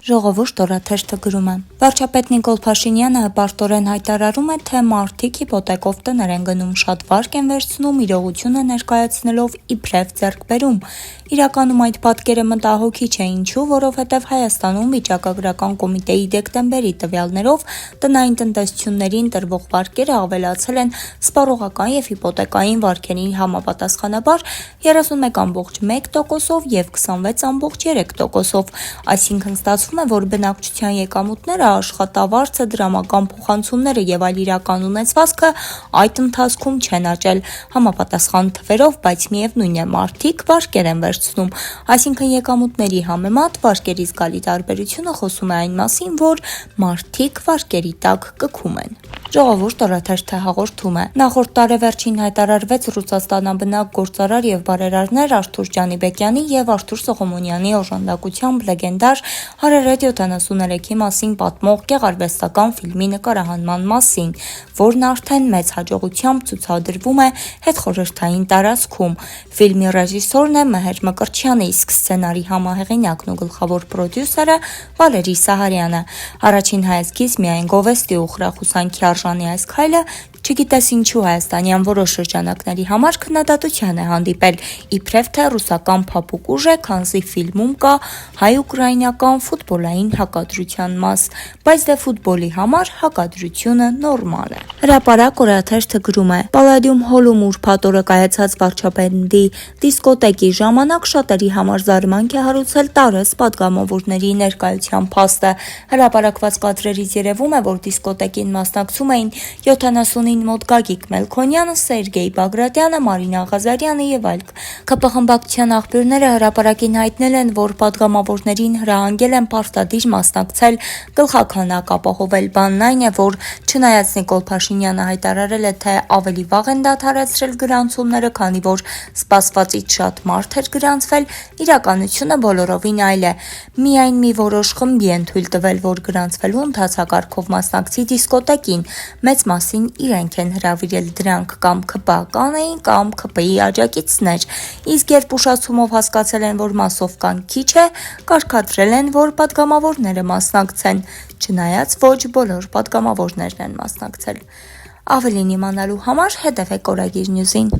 Ժողովուրդ օրաթերթը գրում է. Վարչապետ Նիկոլ Փաշինյանը հպարտորեն հայտարարում է, թե մարդիկ հիպոթեկով տներ են գնում, շատ վարկ են վերցնում, իրողությունը ներկայացնելով իբրև ձեռքբերում։ Իրականում այդ պատկերը մտահոգիչ է, ինչու, որովհետև Հայաստանում վիճակագրական կոմիտեի դեկտեմբերի տվյալներով տնային տնտեսություններին տրվող վարկերը ավելացել են սպառողական և հիպոթեկային վարկերի համապատասխանաբար 31,1%-ով և 26,3%-ով, այսինքն ստացվում է, որ բնակչության եկամուտները, աշխատավարձը, դրամական փոխանցումները և այլ իրական ունեցվածքը այդ ընթացքում չեն աճել համապատասխան թվերով, բայց միևնույն է, մարդիկ վարկեր են վերցնում, այսինքն եկամուտների համեմատ վարկերի զգալի տարբերությունը խոսում է այն մասին, որ մարդիկ վարկերի տակ կքում են։ Ժողովուրդ օրաթերթը հաղորդում է. Նախորդ տարեվերջին հայտարարվեց Ռուսաստանաբնակ գործարար և բարերարներ Արթուր Ջանիբեկյանի և Արթուր Սողոմոնյանի օժանդակությամբ լեգենդար Հարարետ 73-ի մասին պատմող գեղարվեստական ֆիլմի նկարահանման մասին, որն արդեն մեծ հաջողությամբ ցուցադրվում է հետխորհրդային տարածքում։ Ֆիլմի ռեժիսորն է Մեհեր Մկրտչյանը, իսկ սցենարի համահեղինակն ու գլխավոր պրոդյուսերը Վալերի Սահարյանը։ Առաջին հայացքից միայն գովեստի ու խրախուսանքի արժանի այս քայլը չգիտես ինչու հայաստանյան որոշ շրջանակների համար քննադատության է հանդիպել, իբրև թե ռուսական փափուկ ուժ է, քանզի ֆիլմում կա հայ-ուկրաինական ֆուտբոլային հակադրության մաս, բայց դե ֆուտբոլի համար հակադրությունը նորմալ է։ Հրապարակ օրաթերթը գրում է. Պալադիում հոլում ուրբաթ օրը կայացած վարչապետի դիսկոտեկի ժամանակ շատերի համար զարմանք է հարուցել տարեց պատգամավորների ներկայության փաստը։ Հրապարակված կադրերից երևում է, որ դիսկոտեկին մասնակցում էին 79 մոտ Գագիկ Մելքոնյանը, Սերգեյ Բագրատյանը, Մարինա Ղազարյանը և այլք։ ԿՊ խմբակցության աղբյուրները հրապարակին հայտնել են, որ պատգամավորներին հրահանգել են պարտադիր մասնակցել գլխաքանակ ապահովել։ Բանն այն է, որ չնայած Նիկոլ Փաշինյանը հայտարարել է, թե ավելի վաղ են դադարեցրել գրանցումները, քանի որ սպասվածից շատ մարդ էր գրանցվել, իրականությունը բոլորովին այլ է։ Միայն մի որոշ խմբի են թույլ տվել, որ գրանցվելու ընթացակարգով մասնակցի դիսկոտեկին, մեծ մասին իրենք են հրավիրել դրանք կամ ՔՊԱ-ական էին, կամ ՔՊ-ի աջակիցներ, իսկ երբ ուշացումով հասկացել են, որ մասսովկան քիչ է, կարգադրել են, որ պատգամավորները մասնակցեն, չնայած ոչ բոլոր պատգամավորներն են մասնակցել։ Ավելին իմանալու համար հետևեք Օրագիր Նյուզին։